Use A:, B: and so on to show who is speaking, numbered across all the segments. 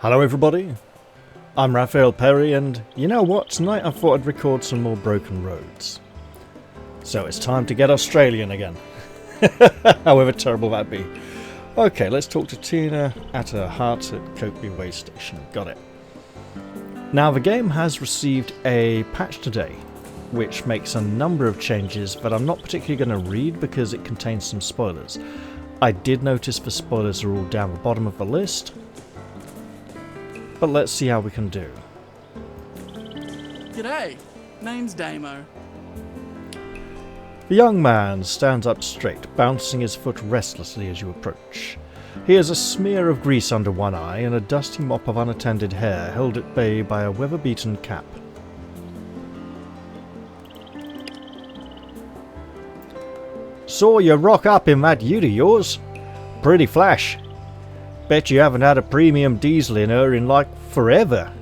A: Hello everybody, I'm Raphael Perry, and you know what, tonight I thought I'd record some more Broken Roads. So it's time to get Australian again, however terrible that be. Okay, let's talk to Tina at her heart at Kokeby Waystation. Got it. Now the game has received a patch today, which makes a number of changes that I'm not particularly going to read because it contains some spoilers. I did notice the spoilers are all down the bottom of the list, but let's see how we can do.
B: G'day, name's Damo.
A: The young man stands up straight, bouncing his foot restlessly as you approach. He has a smear of grease under one eye and a dusty mop of unattended hair held at bay by a weather-beaten cap. Saw you rock up in that ute of yours. Pretty flash. Bet you haven't had a premium diesel in her in like forever.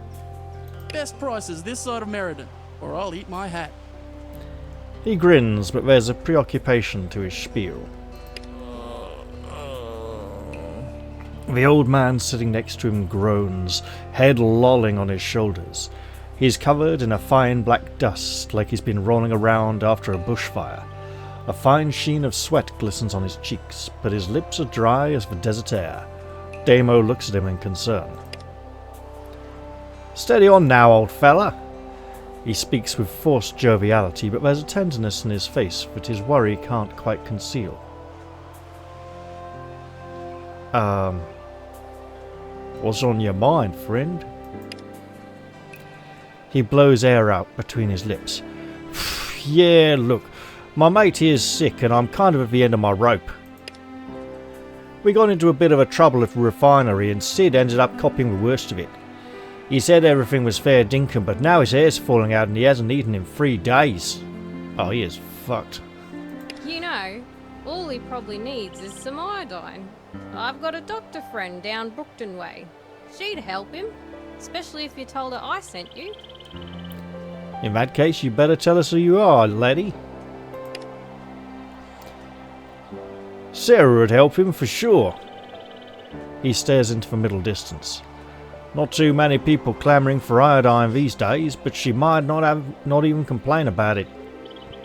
B: Best prices this side of Meriden, or I'll eat my hat.
A: He grins, but there's a preoccupation to his spiel. The old man sitting next to him groans, head lolling on his shoulders. He's covered in a fine black dust, like he's been rolling around after a bushfire. A fine sheen of sweat glistens on his cheeks, but his lips are dry as the desert air. Damo looks at him in concern. Steady on now, old fella. He speaks with forced joviality, but there's a tenderness in his face that his worry can't quite conceal. What's on your mind, friend? He blows air out between his lips. Yeah, look, my mate here's sick and I'm kind of at the end of my rope. We got into a bit of a trouble at the refinery and Sid ended up copying the worst of it. He said everything was fair dinkum, but now his hair's falling out and he hasn't eaten in 3 days. Oh, he is fucked.
C: You know, all he probably needs is some iodine. I've got a doctor friend down Brookton way. She'd help him, especially if you told her I sent you.
A: In that case, you better tell us who you are, laddie. Sarah would help him for sure. He stares into the middle distance. Not too many people clamouring for iodine these days, but she might not even complain about it.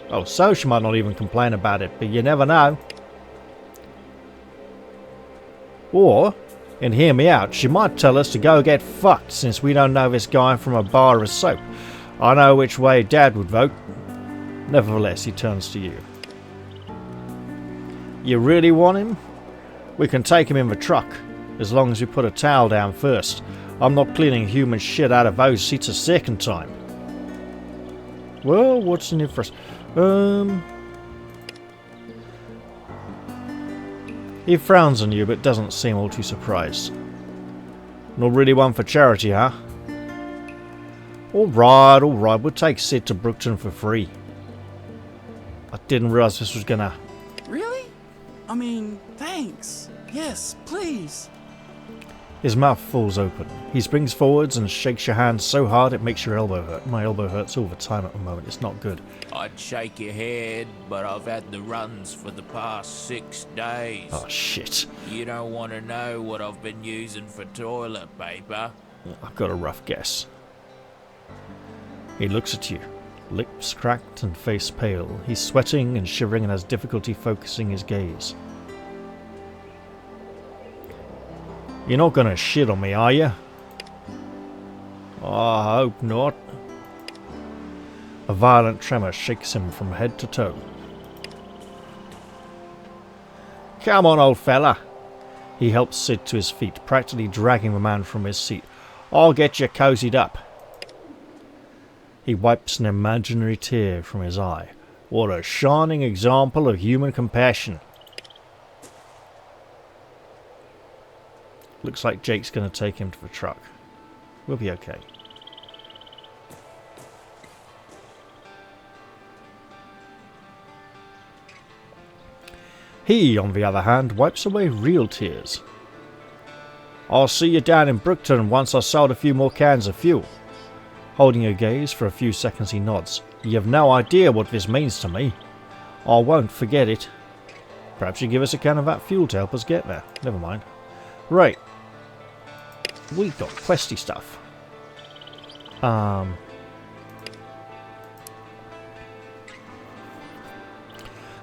A: Oh, so she might not even complain about it, but you never know. Or, and hear me out, she might tell us to go get fucked since we don't know this guy from a bar of soap. I know which way Dad would vote. Nevertheless, he turns to you. You really want him? We can take him in the truck, as long as we put a towel down first. I'm not cleaning human shit out of those seats a second time. Well, what's in it first? He frowns on you, but doesn't seem all too surprised. Not really one for charity, huh? Alright, we'll take Sid to Brookton for free. I didn't realise this was gonna...
B: Really? I mean, thanks. Yes, please.
A: His mouth falls open. He springs forwards and shakes your hand so hard it makes your elbow hurt. My elbow hurts all the time at the moment. It's not good.
D: I'd shake your head, but I've had the runs for the past 6 days.
A: Oh, shit.
D: You don't want to know what I've been using for toilet paper?
A: I've got a rough guess. He looks at you. Lips cracked and face pale. He's sweating and shivering and has difficulty focusing his gaze. You're not gonna shit on me, are you? Oh, I hope not. A violent tremor shakes him from head to toe. Come on, old fella. He helps Sid to his feet, practically dragging the man from his seat. I'll get you cozied up. He wipes an imaginary tear from his eye. What a shining example of human compassion. Looks like Jake's going to take him to the truck. We'll be okay. He, on the other hand, wipes away real tears. I'll see you down in Brookton once I've sold a few more cans of fuel. Holding her gaze for a few seconds, he nods. You've no idea what this means to me. I won't forget it. Perhaps you give us a can of that fuel to help us get there. Never mind. Right. we got questy stuff.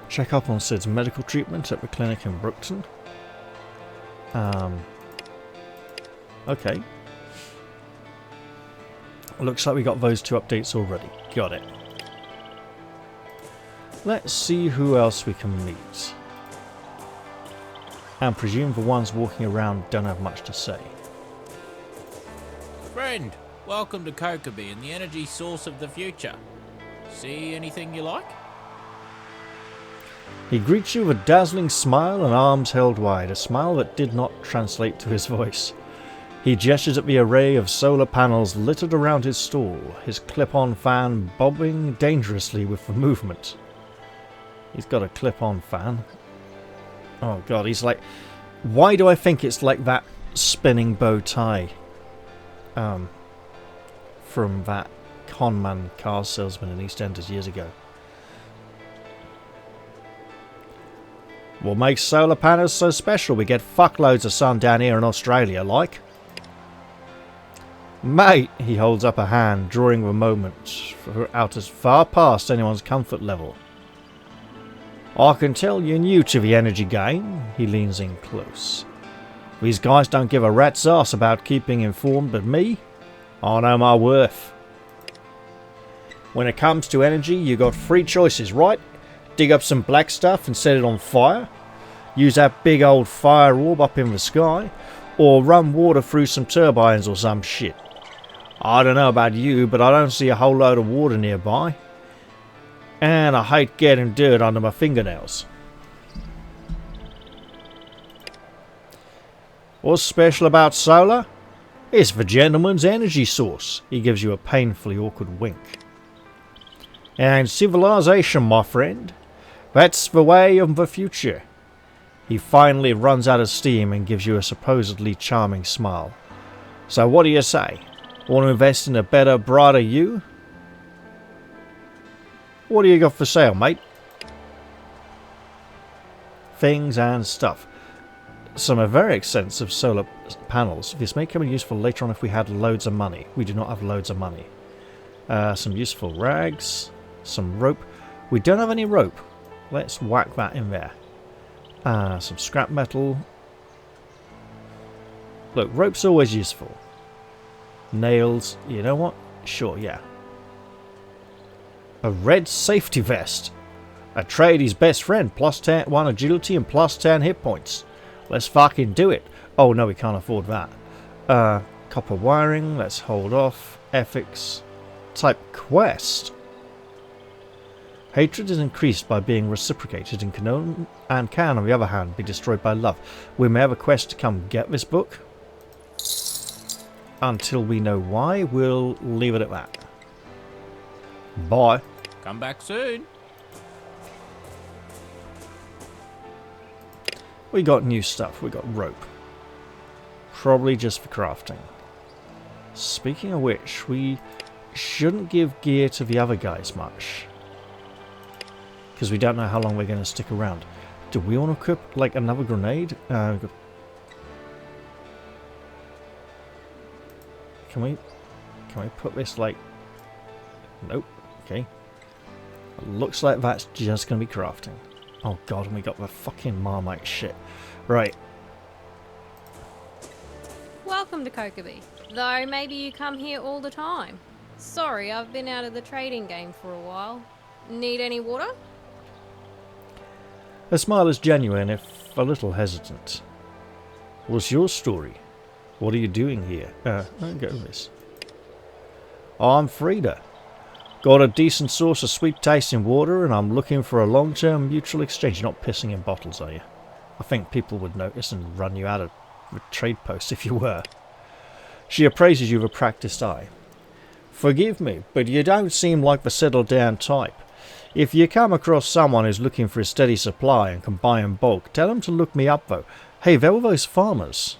A: Check up on Sid's medical treatment at the clinic in Brookton. Okay. Looks like we got those 2 updates already. Got it. Let's see who else we can meet. And presume the ones walking around don't have much to say.
D: Friend, welcome to Kokeby and the energy source of the future. See anything you like?
A: He greets you with a dazzling smile and arms held wide, a smile that did not translate to his voice. He gestures at the array of solar panels littered around his stall, his clip-on fan bobbing dangerously with the movement. He's got a clip-on fan. Oh god, he's like... Why do I think it's like that spinning bow tie? From that conman car salesman in EastEnders years ago. What makes solar panels so special? We get fuckloads of sun down here in Australia, like. Mate, he holds up a hand, drawing the moment out as far past anyone's comfort level. I can tell you're new to the energy game. He leans in close. These guys don't give a rat's ass about keeping informed, but me? I know my worth. When it comes to energy, you got 3 choices, right? Dig up some black stuff and set it on fire. Use that big old fire orb up in the sky. Or run water through some turbines or some shit. I don't know about you, but I don't see a whole load of water nearby. And I hate getting dirt under my fingernails. What's special about solar? It's the gentleman's energy source. He gives you a painfully awkward wink. And civilization, my friend. That's the way of the future. He finally runs out of steam and gives you a supposedly charming smile. So what do you say? Want to invest in a better, brighter you? What do you got for sale, mate? Things and stuff. Some very expensive solar panels. This may come in useful later on if we had loads of money. We do not have loads of money. Some useful rags. Some rope. We don't have any rope. Let's whack that in there. Some scrap metal. Look, rope's always useful. Nails. You know what? Sure, yeah. A red safety vest. A tradie's best friend. Plus 1 agility and plus 10 hit points. Let's fucking do it. Oh no, we can't afford that. Copper wiring. Let's hold off. Ethics. Type quest. Hatred is increased by being reciprocated and can, on the other hand, be destroyed by love. We may have a quest to come get this book. Until we know why, we'll leave it at that. Bye.
D: Come back soon.
A: We got new stuff. We got rope. Probably just for crafting. Speaking of which, we shouldn't give gear to the other guys much. Because we don't know how long we're going to stick around. Do we want to equip like another grenade? Can we put this like... Nope. Okay. Looks like that's just going to be crafting. Oh god, and we got the fucking Marmite shit. Right.
C: Welcome to Kokeby. Though maybe you come here all the time. Sorry, I've been out of the trading game for a while. Need any water?
A: Her smile is genuine, if a little hesitant. What's your story? What are you doing here? I'll go with this. I'm Frida. Got a decent source of sweet tasting water and I'm looking for a long-term mutual exchange. You're not pissing in bottles, are you? I think people would notice and run you out of the trade post if you were. She appraises you with a practiced eye. Forgive me, but you don't seem like the settled down type. If you come across someone who's looking for a steady supply and can buy in bulk, tell them to look me up though. Hey, there were those farmers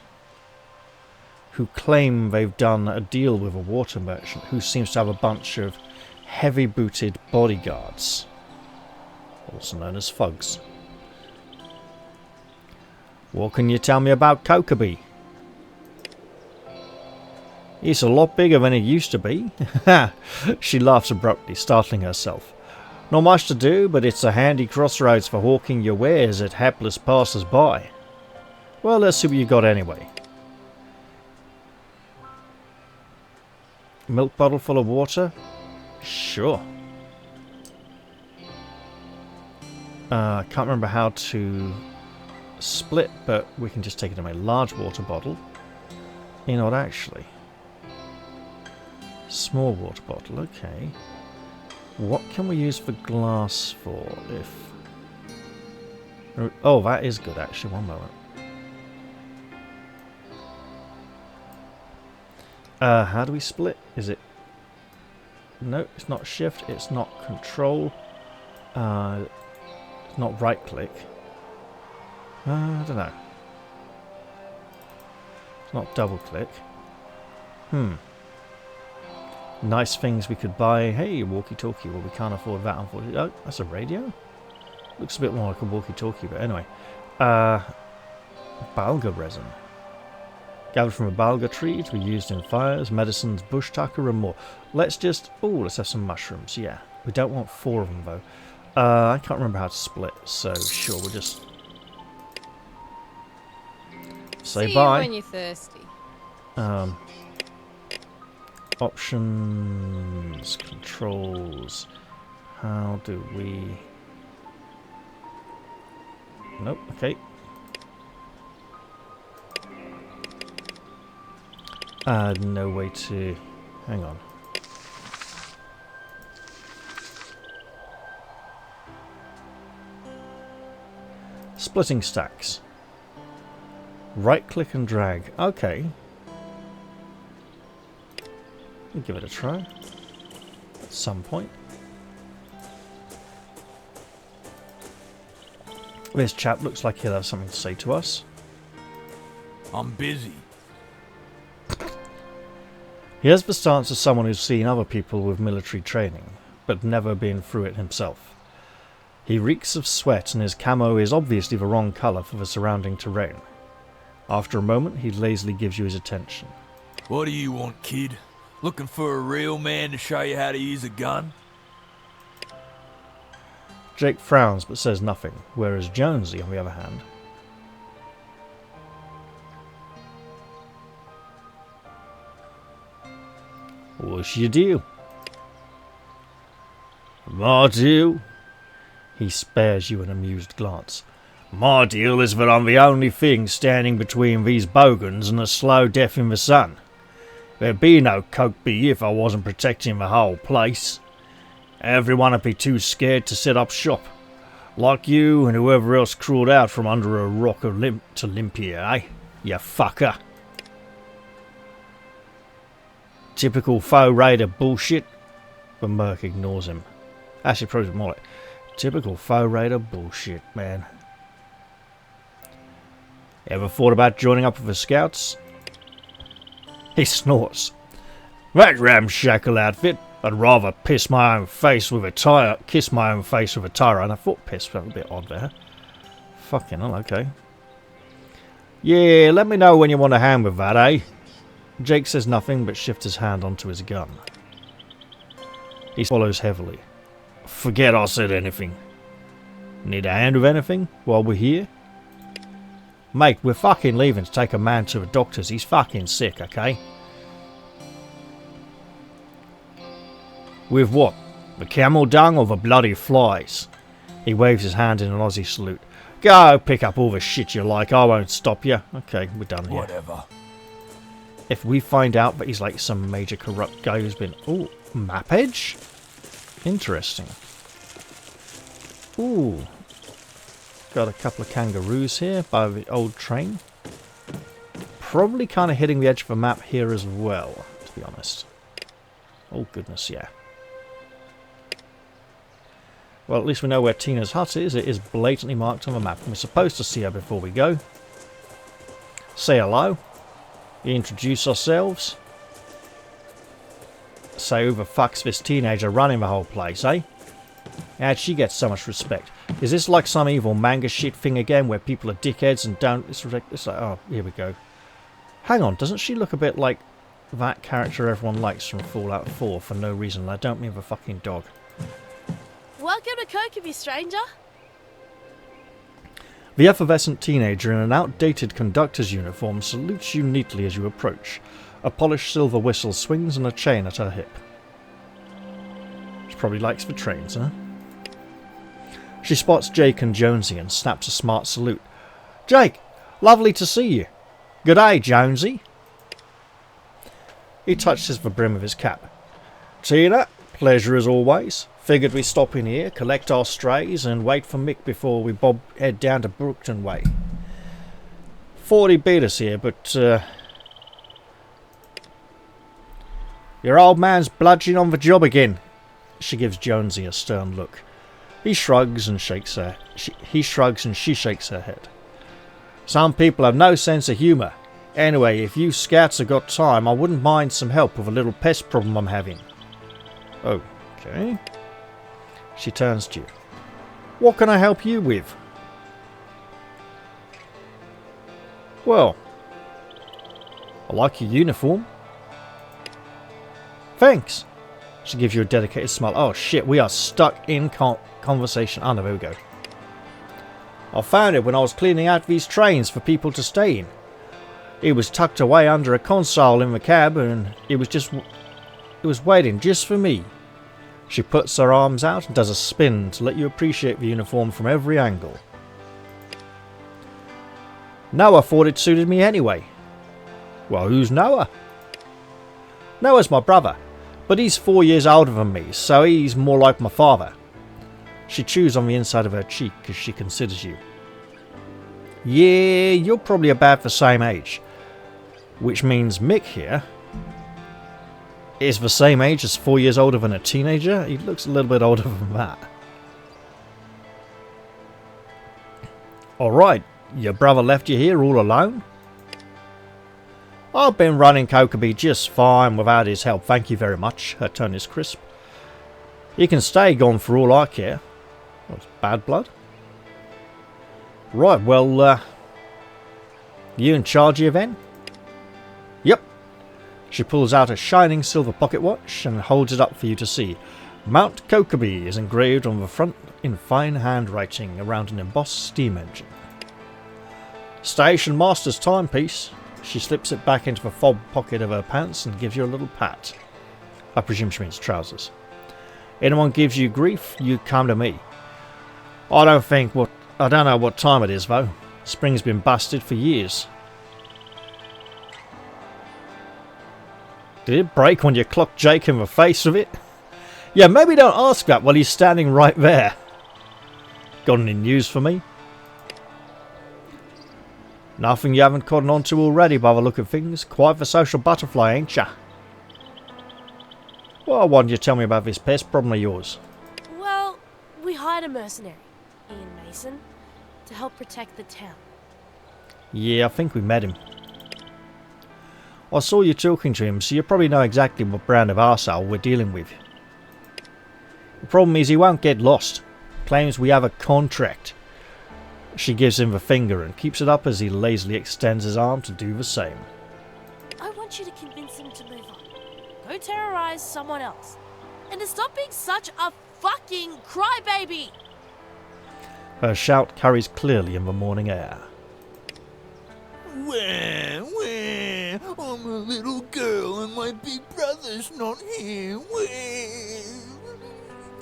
A: who claim they've done a deal with a water merchant who seems to have a bunch of heavy-booted bodyguards, also known as thugs. What can you tell me about Kokeby? It's a lot bigger than it used to be. She laughs abruptly, startling herself. Not much to do, but it's a handy crossroads for hawking your wares at hapless passers-by. Well, let's see what you got anyway. Milk bottle full of water? Sure. I can't remember how to split, but we can just take it in a large water bottle. You know what, actually? Small water bottle, okay. What can we use for glass for if... Oh, that is good actually, one moment. How do we split? Is it... No, it's not shift, it's not control. It's not right click. I don't know. It's not double click. Nice things we could buy. Hey, walkie-talkie. Well, we can't afford that, unfortunately. Oh, that's a radio? Looks a bit more like a walkie-talkie, but anyway. Balga resin. Gathered from a balga tree to be used in fires, medicines, bush tucker, and more. Let's just... Oh, let's have some mushrooms. Yeah. We don't want 4 of them, though. I can't remember how to split, so sure, we'll just... Say bye.
C: See you when you're thirsty.
A: Options, controls, how do we... Nope, okay. No way to... Hang on. Splitting stacks. Right click and drag. Okay. We'll give it a try. At some point. This chap looks like he'll have something to say to us.
D: I'm busy.
A: He has the stance of someone who's seen other people with military training, but never been through it himself. He reeks of sweat and his camo is obviously the wrong colour for the surrounding terrain. After a moment, he lazily gives you his attention.
E: What do you want, kid? Looking for a real man to show you how to use a gun?
A: Jake frowns but says nothing, whereas Jonesy, on the other hand... What's your deal? My deal? He spares you an amused glance. My deal is that I'm the only thing standing between these bogans and a slow death in the sun. There'd be no Kokeby if I wasn't protecting the whole place. Everyone would be too scared to set up shop. Like you and whoever else crawled out from under a rock to limp here, eh? You fucker. Typical faux raider bullshit. The merc ignores him. Actually, probably more like typical faux raider bullshit, man. Ever thought about joining up with the scouts? He snorts. That ramshackle outfit. I'd rather kiss my own face with a tire. And I thought piss felt a bit odd there. Fucking hell, okay. Yeah, let me know when you want a hand with that, eh? Jake says nothing but shifts his hand onto his gun. He swallows heavily. Forget I said anything. Need a hand with anything while we're here? Mate, we're fucking leaving to take a man to the doctor's. He's fucking sick, okay? With what? The camel dung or the bloody flies? He waves his hand in an Aussie salute. Go pick up all the shit you like. I won't stop you. Okay, we're done here.
E: Whatever.
A: If we find out that he's like some major corrupt guy who's been... Ooh, map edge? Interesting. Ooh. Got a couple of kangaroos here by the old train. Probably kind of hitting the edge of the map here as well, to be honest. Oh goodness, yeah. Well, at least we know where Tina's hut is. It is blatantly marked on the map. And we're supposed to see her before we go. Say hello. Introduce ourselves. Say who the fuck's this teenager running the whole place, eh? How'd she get so much respect? Is this like some evil manga shit thing again where people are dickheads and don't... It's like, oh, here we go. Hang on, doesn't she look a bit like that character everyone likes from Fallout 4 for no reason. I don't mean the fucking dog.
F: Welcome to Kokeby, stranger.
A: The effervescent teenager in an outdated conductor's uniform salutes you neatly as you approach. A polished silver whistle swings on a chain at her hip. She probably likes the trains, huh? She spots Jake and Jonesy and snaps a smart salute. Jake, lovely to see you. Good day, Jonesy. He touches the brim of his cap. Tina, pleasure as always. Figured we'd stop in here, collect our strays, and wait for Mick before we head down to Brookton Way. 40 beat us here, but your old man's bludgeoning on the job again. She gives Jonesy a stern look. He shrugs and she shakes her head. Some people have no sense of humour. Anyway, if you scouts have got time, I wouldn't mind some help with a little pest problem I'm having. Okay. She turns to you. What can I help you with? Well, I like your uniform. Thanks. She gives you a dedicated smile. Oh shit, we are stuck in conversation. Oh no, there we go. I found it when I was cleaning out these trains for people to stay in. It was tucked away under a console in the cab and it was waiting just for me. She puts her arms out and does a spin to let you appreciate the uniform from every angle. Noah thought it suited me anyway. Well, who's Noah? Noah's my brother, but he's 4 years older than me, so he's more like my father. She chews on the inside of her cheek as she considers you. Yeah, you're probably about the same age. Which means Mick here is the same age as 4 years older than a teenager. He looks a little bit older than that. Alright, your brother left you here all alone? I've been running Kokeby just fine without his help, thank you very much. Her tone is crisp. He can stay gone for all I care. That's bad blood. Right, well, you in charge here then? Yep. She pulls out a shining silver pocket watch and holds it up for you to see. Mount Kokeby is engraved on the front in fine handwriting around an embossed steam engine. Station Master's timepiece. She slips it back into the fob pocket of her pants and gives you a little pat. I presume she means trousers. Anyone gives you grief, you come to me. I don't know what time it is though. Spring's been busted for years. Did it break when you clocked Jake in the face with it? Yeah, maybe don't ask that while he's standing right there. Got any news for me? Nothing you haven't caught on to already by the look of things. Quite the social butterfly, ain't ya? Well, why don't you tell me about this pest problem of yours?
F: Well, we hired a mercenary, Ian Mason, to help protect the town.
A: Yeah, I think we met him. I saw you talking to him, so you probably know exactly what brand of arsehole we're dealing with. The problem is he won't get lost. Claims we have a contract. She gives him the finger and keeps it up as he lazily extends his arm to do the same.
F: I want you to convince him to move on. Go terrorize someone else. And to stop being such a fucking crybaby!
A: Her shout carries clearly in the morning air.
E: Wah, I'm a little girl and my big brother's not here.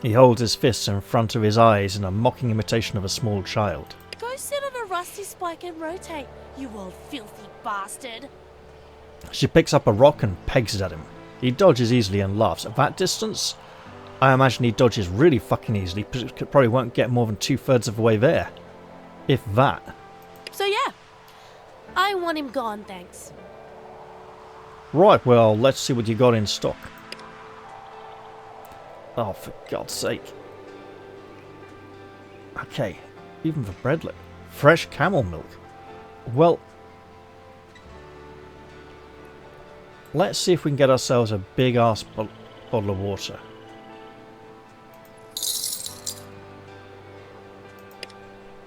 A: He holds his fists in front of his eyes in a mocking imitation of a small child.
F: Go sit on a rusty spike and rotate, you old filthy bastard.
A: She picks up a rock and pegs it at him. He dodges easily and laughs. At that distance, I imagine he dodges really fucking easily, probably won't get more than 2/3 of the way there. If that.
F: So yeah, I want him gone, thanks.
A: Right, well, let's see what you got in stock. Oh, for God's sake. Okay, even the breadlet. Fresh camel milk. Well, let's see if we can get ourselves a big ass bottle of water.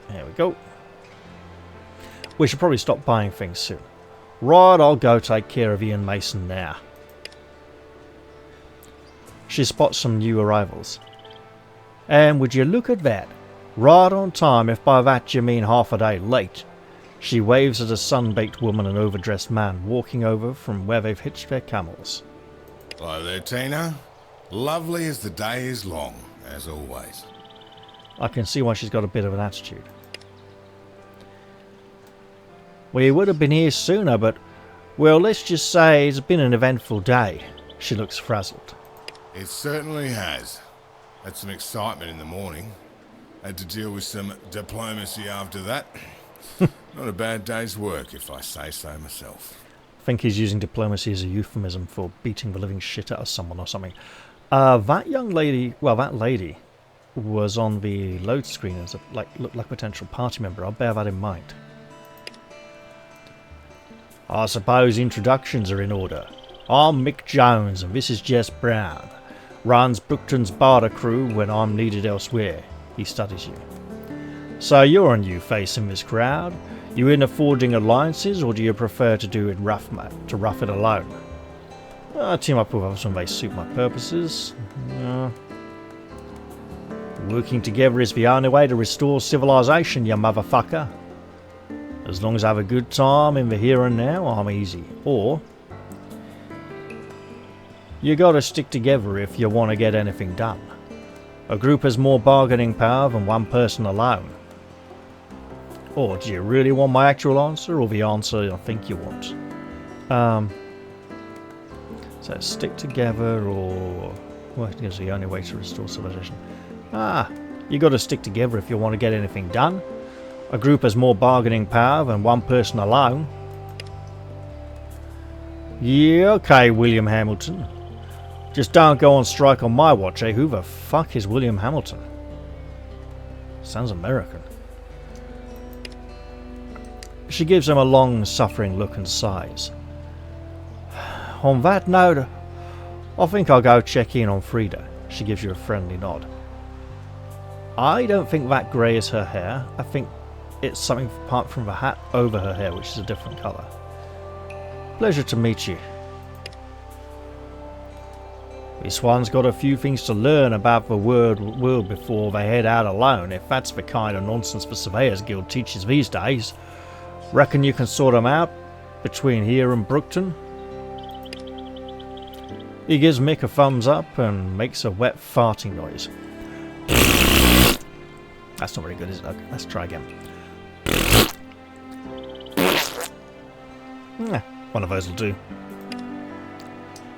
A: There we go. We should probably stop buying things soon. Right, I'll go take care of Ian Mason now. She spots some new arrivals. And would you look at that? Right on time, if by that you mean half a day late. She waves at a sun-baked woman and overdressed man walking over from where they've hitched their camels.
G: Hello there, Tina. Lovely as the day is long, as always.
A: I can see why she's got a bit of an attitude. We would have been here sooner, but, well, let's just say it's been an eventful day. She looks frazzled.
G: It certainly has. Had some excitement in the morning. Had to deal with some diplomacy after that. Not a bad day's work, if I say so myself.
A: I think he's using diplomacy as a euphemism for beating the living shit out of someone or something. That young lady, well, that lady, was on the load screen as looked like a potential party member. I'll bear that in mind. I suppose introductions are in order. I'm Mick Jones and this is Jess Brown. Runs Brookton's barter crew when I'm needed elsewhere. He studies you. So you're a new face in this crowd. You in forging alliances, or do you prefer to do it rough it alone? Team up with others when they suit my purposes. Working together is the only way to restore civilization, you motherfucker. As long as I have a good time in the here and now, I'm easy. Or you gotta stick together if you want to get anything done. A group has more bargaining power than one person alone. Or do you really want my actual answer, or the answer I think you want? So stick together, or well, it's the only way to restore civilization. You got to stick together if you want to get anything done. A group has more bargaining power than one person alone. Yeah, okay, William Hamilton. Just don't go on strike on my watch, eh? Who the fuck is William Hamilton? Sounds American. She gives him a long, suffering look and sighs. On that note, I think I'll go check in on Frida. She gives you a friendly nod. I don't think that grey is her hair. I think it's something apart from the hat over her hair, which is a different colour. Pleasure to meet you. This one's got a few things to learn about the world before they head out alone, if that's the kind of nonsense the Surveyors Guild teaches these days. Reckon you can sort them out between here and Brookton? He gives Mick a thumbs up and makes a wet farting noise. That's not very good, is it? Okay, let's try again. One of those will do.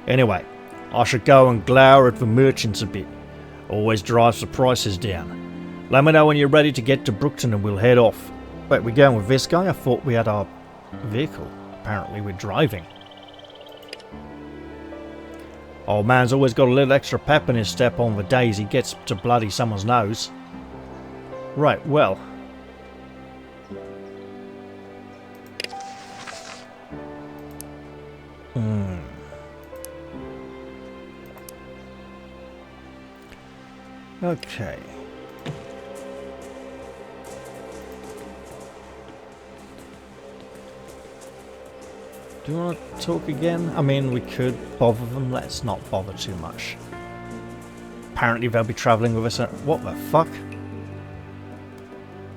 A: Anyway, I should go and glower at the merchants a bit. Always drives the prices down. Let me know when you're ready to get to Brookton and we'll head off. Wait, we're going with this guy? I thought we had our vehicle. Apparently we're driving. Old man's always got a little extra pep in his step on the days he gets to bloody someone's nose. Right, well. Okay. Do you want to talk again? I mean, we could bother them. Let's not bother too much. Apparently they'll be travelling with us. What the fuck?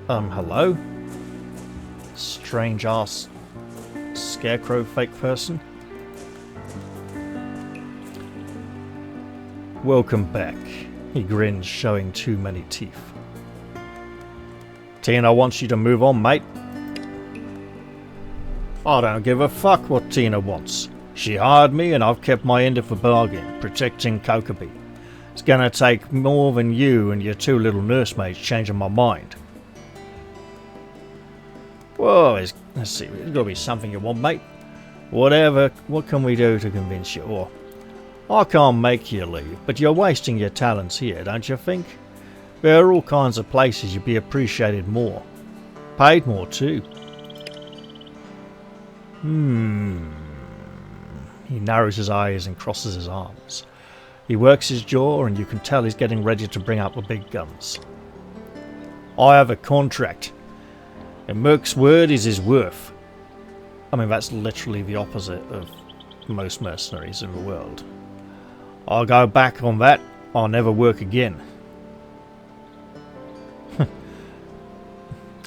A: Hello? Strange ass scarecrow fake person. Welcome back. He grins, showing too many teeth. Tina wants you to move on, mate. I don't give a fuck what Tina wants. She hired me and I've kept my end of the bargain, protecting Kokeby. It's gonna take more than you and your two little nursemaids changing my mind. Well, let's see, there's gotta be something you want, mate. Whatever, what can we do to convince you? Or, I can't make you leave, but you're wasting your talents here, don't you think? There are all kinds of places you'd be appreciated more. Paid more too. He narrows his eyes and crosses his arms. He works his jaw and you can tell he's getting ready to bring out the big guns. I have a contract. And Merc's word is his worth. I mean, that's literally the opposite of most mercenaries in the world. I'll go back on that. I'll never work again.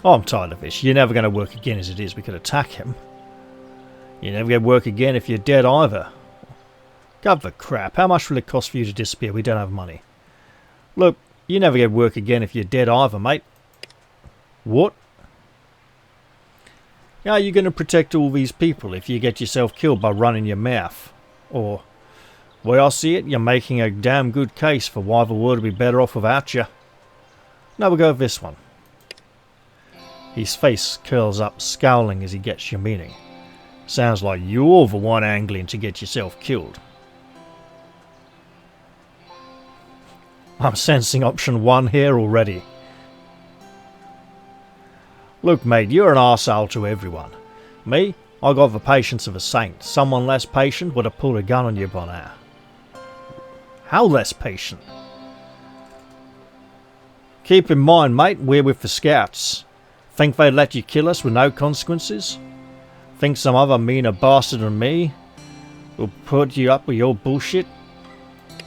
A: Oh, I'm tired of this. You're never going to work again as it is. We could attack him. You never get work again if you're dead either. God the crap. How much will it cost for you to disappear? We don't have money. Look, you never get work again if you're dead either, mate. What? How are you going to protect all these people if you get yourself killed by running your mouth? Or, the way I see it, you're making a damn good case for why the world would be better off without you. Now we'll go with this one. His face curls up, scowling as he gets your meaning. Sounds like you're the one angling to get yourself killed. I'm sensing option 1 here already. Look, mate, you're an arsehole to everyone. Me, I got the patience of a saint. Someone less patient would have pulled a gun on you by now. How less patient? Keep in mind, mate, we're with the scouts. Think they'd let you kill us with no consequences? Think some other meaner bastard than me will put you up with your bullshit?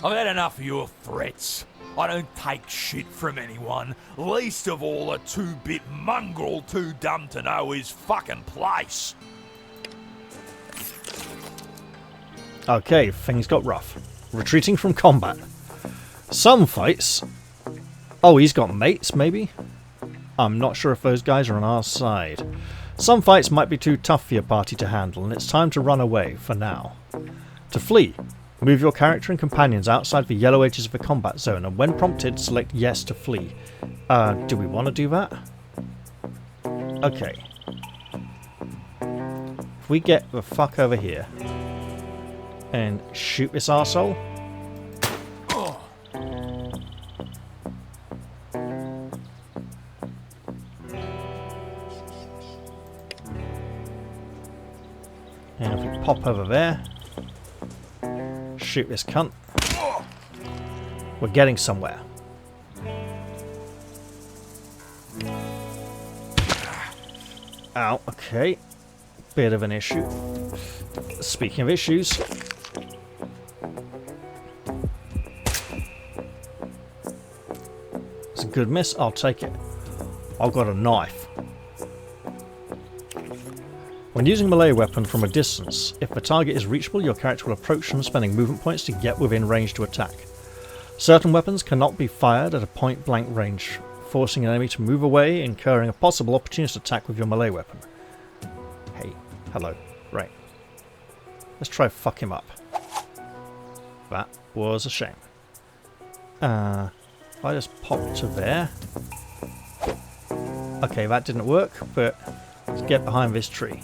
H: I've had enough of your threats. I don't take shit from anyone, least of all a 2-bit mongrel too dumb to know his fucking place.
A: Okay, things got rough. Retreating from combat. Some fights... Oh, he's got mates, maybe? I'm not sure if those guys are on our side. Some fights might be too tough for your party to handle, and it's time to run away, for now. To flee, move your character and companions outside the yellow edges of the combat zone, and when prompted, select yes to flee. Do we want to do that? Okay. If we get the fuck over here and shoot this arsehole. And if we pop over there, shoot this cunt, we're getting somewhere. Ow, okay. Bit of an issue. Speaking of issues, it's a good miss, I'll take it. I've got a knife. When using a melee weapon from a distance, if the target is reachable, your character will approach them, spending movement points to get within range to attack. Certain weapons cannot be fired at a point-blank range, forcing an enemy to move away, incurring a possible opportunist attack with your melee weapon. Hey, hello. Right. Let's try fuck him up. That was a shame. I just popped to there. Okay, that didn't work, but let's get behind this tree.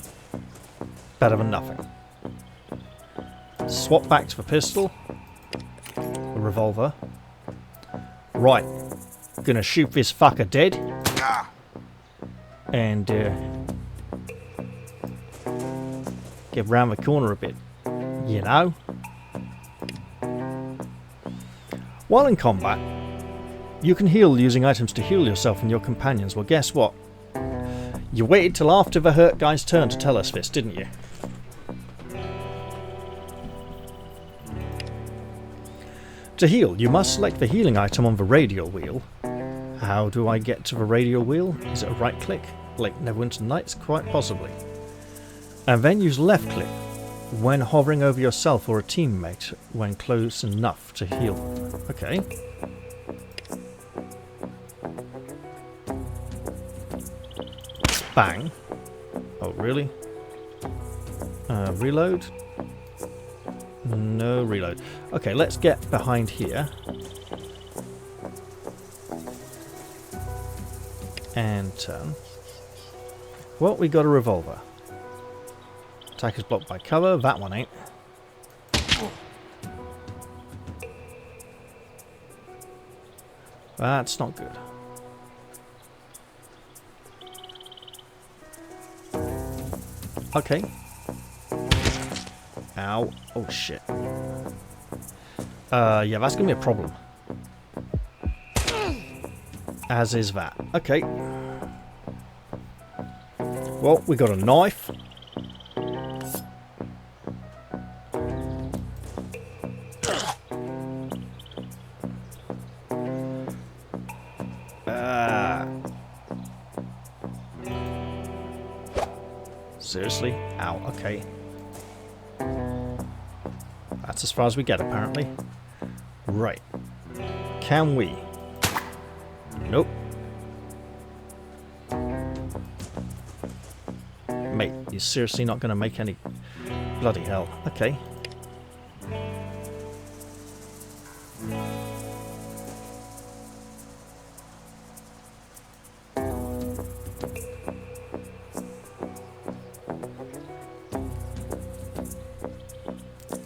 A: Better than nothing. Swap back to the pistol. The revolver. Right. Gonna shoot this fucker dead. And get round the corner a bit. You know? While in combat, you can heal using items to heal yourself and your companions. Well, guess what? You waited till after the hurt guy's turn to tell us this, didn't you? To heal, you must select the healing item on the radial wheel. How do I get to the radial wheel? Is it a right click? Like Neverwinter Nights? Quite possibly. And then use left click when hovering over yourself or a teammate when close enough to heal. Okay. Bang. Oh, really? Reload? No reload. Okay, let's get behind here. And turn. Well, we got a revolver. Attack is blocked by cover. That one ain't. That's not good. Okay. Ow. Oh, shit. Yeah, that's going to be a problem. As is that. Okay. Well, we got a knife. Seriously? Ow, okay. That's as far as we get, apparently. Right. Can we? Nope. Mate, you're seriously not going to make any... Bloody hell. Okay.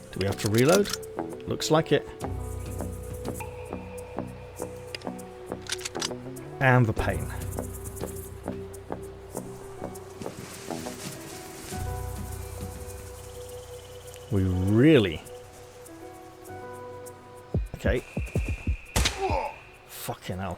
A: Do we have to reload? Looks like it. And the pain. We really... Okay. Fucking hell.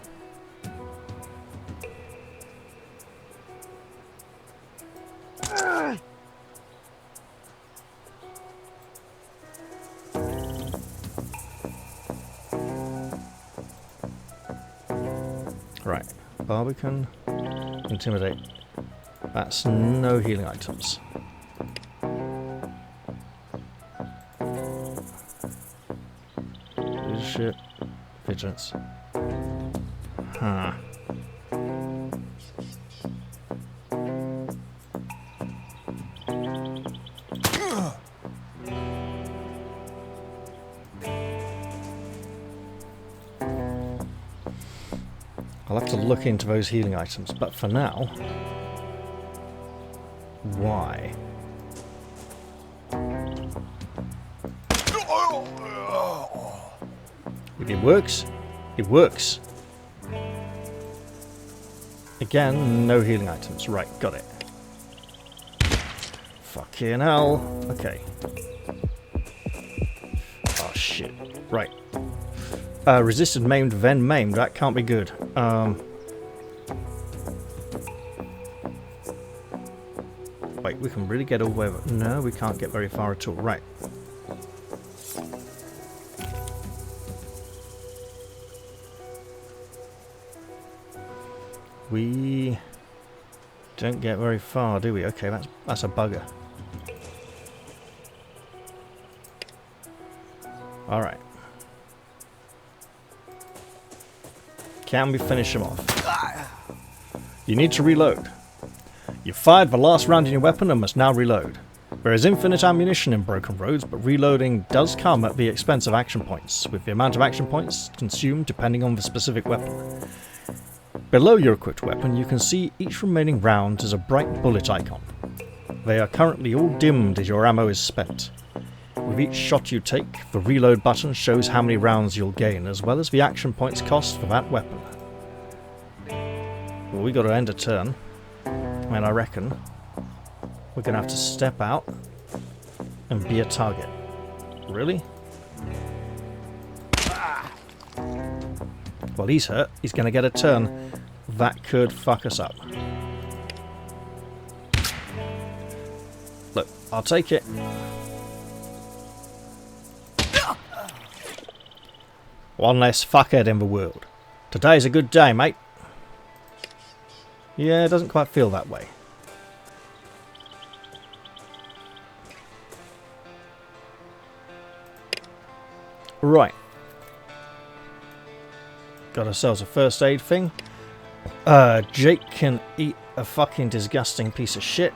A: Right. Barbican. Intimidate. That's no healing items. Leadership. Vigilance. Huh. I'll have to look into those healing items, but for now... Why? It works. It works. Again, no healing items. Right, got it. Fucking hell. Okay. Oh shit. Right. Resisted, maimed, then maimed. That can't be good. Wait, we can really get all the way over. No, we can't get very far at all. Right. We don't get very far, do we? Okay, that's a bugger. Alright. Can we finish him off? You need to reload. You fired the last round in your weapon and must now reload. There is infinite ammunition in Broken Roads, but reloading does come at the expense of action points, with the amount of action points consumed depending on the specific weapon. Below your equipped weapon, you can see each remaining round as a bright bullet icon. They are currently all dimmed as your ammo is spent. With each shot you take, the reload button shows how many rounds you'll gain, as well as the action points cost for that weapon. Well, we got to end a turn, and I reckon we're going to have to step out and be a target. Really? Well, he's hurt. He's going to get a turn. That could fuck us up. Look, I'll take it. One less fuckhead in the world. Today's a good day, mate. Yeah, it doesn't quite feel that way. Right. Got ourselves a first aid thing. Jake can eat a fucking disgusting piece of shit.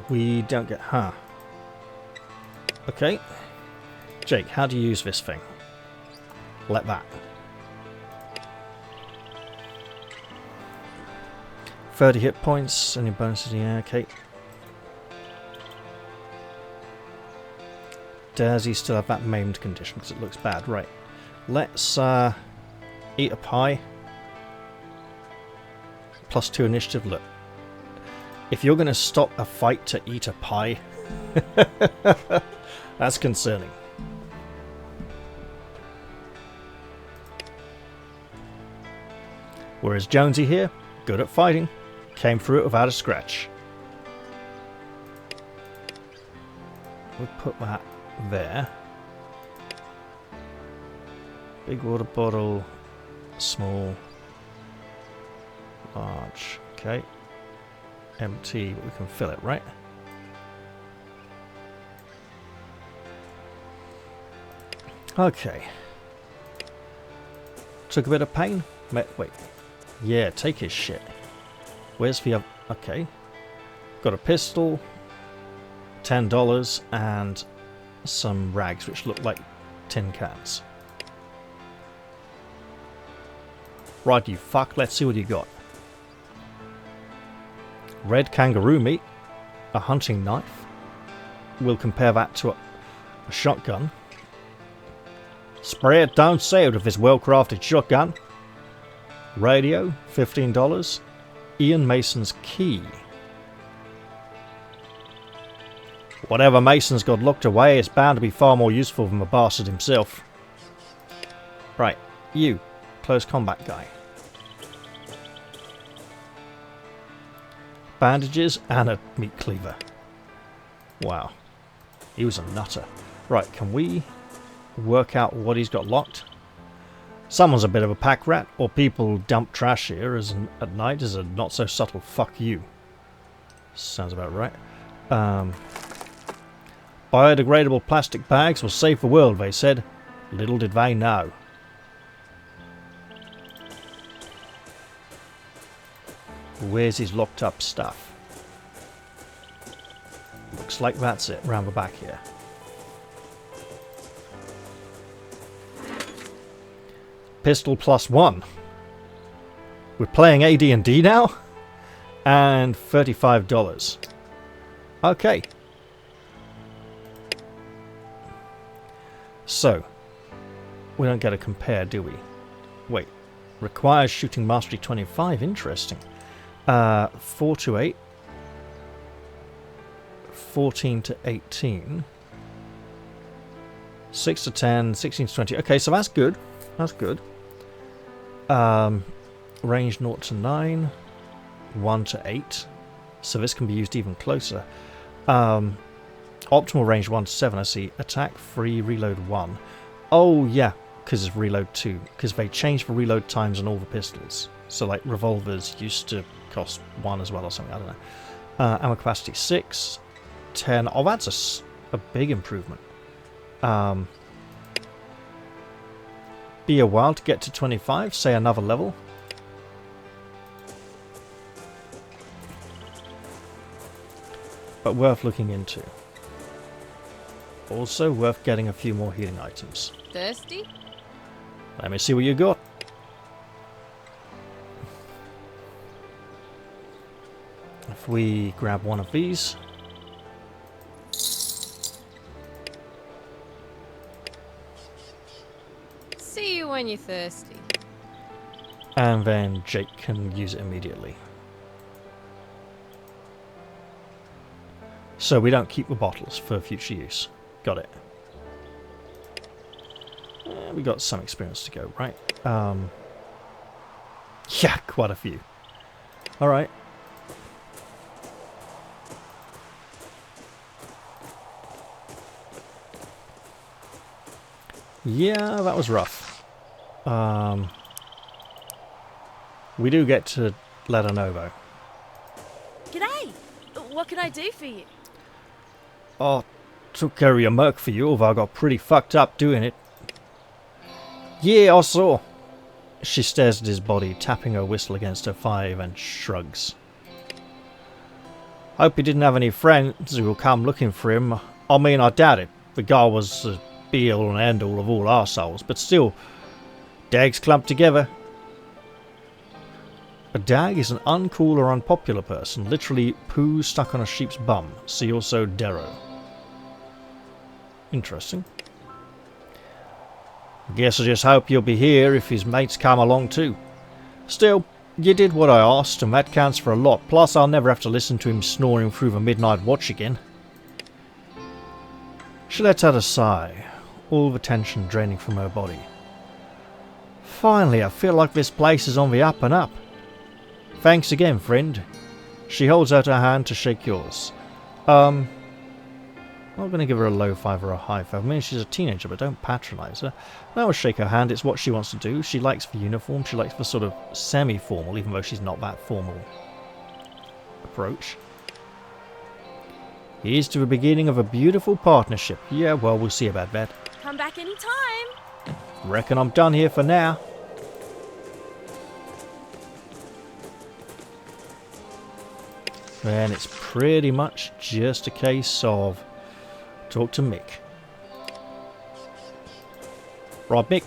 A: We don't get... Huh. Okay. Jake, how do you use this thing? Like that. 30 hit points. Any bonuses? Yeah, okay. Does he still have that maimed condition? Because it looks bad. Right. Let's eat a pie. +2 initiative. Look. If you're going to stop a fight to eat a pie, that's concerning. Whereas Jonesy here, good at fighting, came through it without a scratch. We'll put that there. Big water bottle, small. Large. Okay. Empty, but we can fill it, right? Okay. Took a bit of pain. Wait. Yeah, take his shit. Where's the other? Okay. Got a pistol. $10 and some rags which look like tin cans. Right, you fuck. Let's see what you got. Red kangaroo meat. A hunting knife. We'll compare that to a shotgun. Spray it down sailed with this well-crafted shotgun. Radio, $15. Ian Mason's key. Whatever Mason's got locked away is bound to be far more useful than the bastard himself. Right, you, close combat guy. Bandages and a meat cleaver. Wow. He was a nutter. Right, can we work out what he's got locked? Someone's a bit of a pack rat, or people dump trash here at night as a not so subtle fuck you. Sounds about right. Biodegradable plastic bags will save the world, they said. Little did they know. Where's his locked up stuff? Looks like that's it, round the back here. Pistol +1. We're playing AD&D now? And $35. Okay. So, we don't get a compare, do we? Wait. Requires shooting mastery 25. Interesting. 4 to 8. 14 to 18. 6 to 10. 16 to 20. Okay, so that's good. That's good. Range 0 to 9. 1 to 8. So this can be used even closer. Optimal range 1 to 7, I see. Attack 3, reload 1. Oh, yeah, because it's reload 2. Because they changed the reload times on all the pistols. So, like, revolvers used to cost 1 as well or something, I don't know. Ammo capacity 6. 10. Oh, that's a big improvement. Be a while to get to 25, say another level. But worth looking into. Also worth getting a few more healing items.
C: Thirsty?
A: Let me see what you got. If we grab one of these.
C: See you when you're thirsty.
A: And then Jake can use it immediately. So we don't keep the bottles for future use. Got it. We got some experience to go, right? Yeah, quite a few. Alright. Yeah, that was rough. We do get to let her know, though.
F: G'day! What can I do for you?
A: Oh, took care of your merc for you, although I got pretty fucked up doing it. Yeah, I saw. She stares at his body, tapping her whistle against her thigh, and shrugs. Hope he didn't have any friends who will come looking for him. I mean, I doubt it. The guy was the be-all and end-all of all arseholes, but still, dags clumped together. A dag is an uncool or unpopular person, literally poo stuck on a sheep's bum. See also Darrow. Interesting. Guess I just hope you'll be here if his mates come along too. Still, you did what I asked, and that counts for a lot. Plus, I'll never have to listen to him snoring through the midnight watch again. She lets out a sigh, all the tension draining from her body. Finally, I feel like this place is on the up and up. Thanks again, friend. She holds out her hand to shake yours. I'm not going to give her a low 5 or a high 5. I mean, she's a teenager, but don't patronise her. I will shake her hand. It's what she wants to do. She likes the uniform. She likes the sort of semi-formal, even though she's not that formal approach. Here's to the beginning of a beautiful partnership. Yeah, well, we'll see about that.
F: Come back anytime.
A: Reckon I'm done here for now. And it's pretty much just a case of talk to Mick. Right, Mick.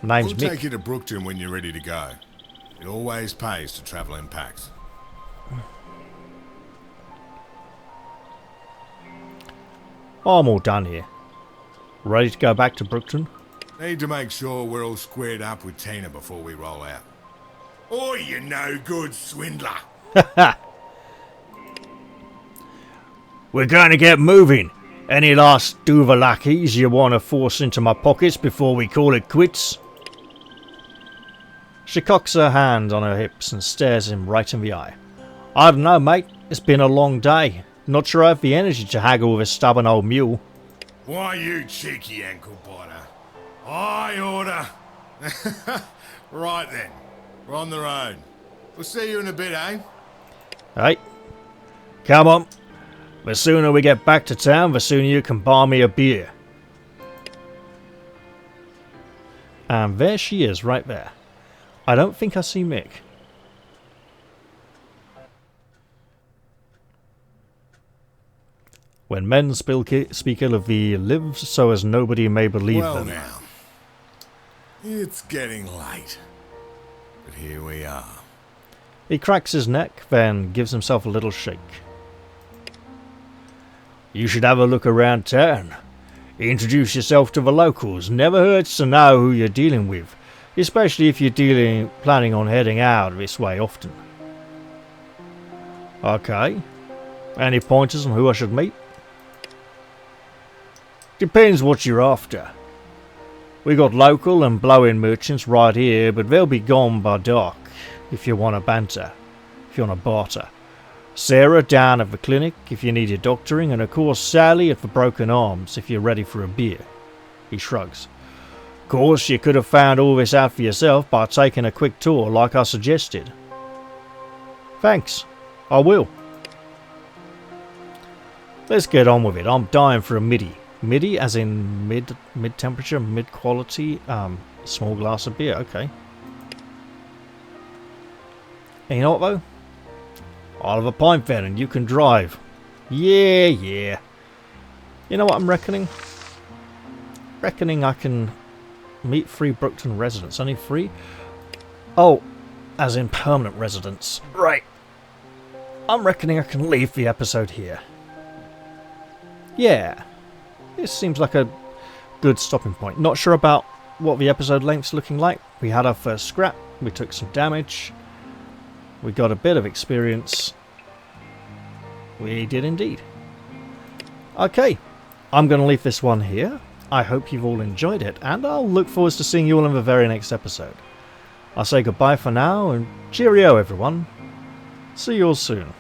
A: Name's
G: We'll
A: Mick.
G: take you to Brookton when you're ready to go. It always pays to travel in packs.
A: I'm all done here. Ready to go back to Brookton?
G: Need to make sure we're all squared up with Tina before we roll out. Oh, you no good swindler!
A: We're going to get moving. Any last doovalackies you want to force into my pockets before we call it quits? She cocks her hand on her hips and stares him right in the eye. I don't know, mate. It's been a long day. Not sure I have the energy to haggle with a stubborn old mule.
G: Why, you cheeky ankle biter. I order. Right then. We're on the road. We'll see you in a bit, eh?
A: Hey, come on. The sooner we get back to town, the sooner you can buy me a beer. And there she is, right there. I don't think I see Mick. When men speak ill of thee, live so as nobody may believe
G: Well
A: them.
G: now. It's getting late. But here we are.
A: He cracks his neck, then gives himself a little shake. You should have a look around town. Introduce yourself to the locals. Never hurts to know who you're dealing with, especially if you're planning on heading out this way often. Okay. Any pointers on who I should meet? Depends what you're after. We got local and blow-in merchants right here, but they'll be gone by dark if you want to banter, if you want to barter. Sarah down at the clinic if you need your doctoring, and of course Sally at the Broken Arms if you're ready for a beer. He shrugs. Of course, you could have found all this out for yourself by taking a quick tour like I suggested. Thanks, I will. Let's get on with it. I'm dying for a midi. Midi as in mid-temperature, mid-quality, small glass of beer, okay. And you know what though? I'll have a pint then and you can drive. Yeah. You know what I'm reckoning? Reckoning I can meet 3 Brookton residents. Only 3? Oh, as in permanent residents. Right. I'm reckoning I can leave the episode here. Yeah. This seems like a good stopping point. Not sure about what the episode length's looking like. We had our first scrap. We took some damage. We got a bit of experience. We did indeed. Okay. I'm going to leave this one here. I hope you've all enjoyed it. And I'll look forward to seeing you all in the very next episode. I'll say goodbye for now and cheerio everyone. See you all soon.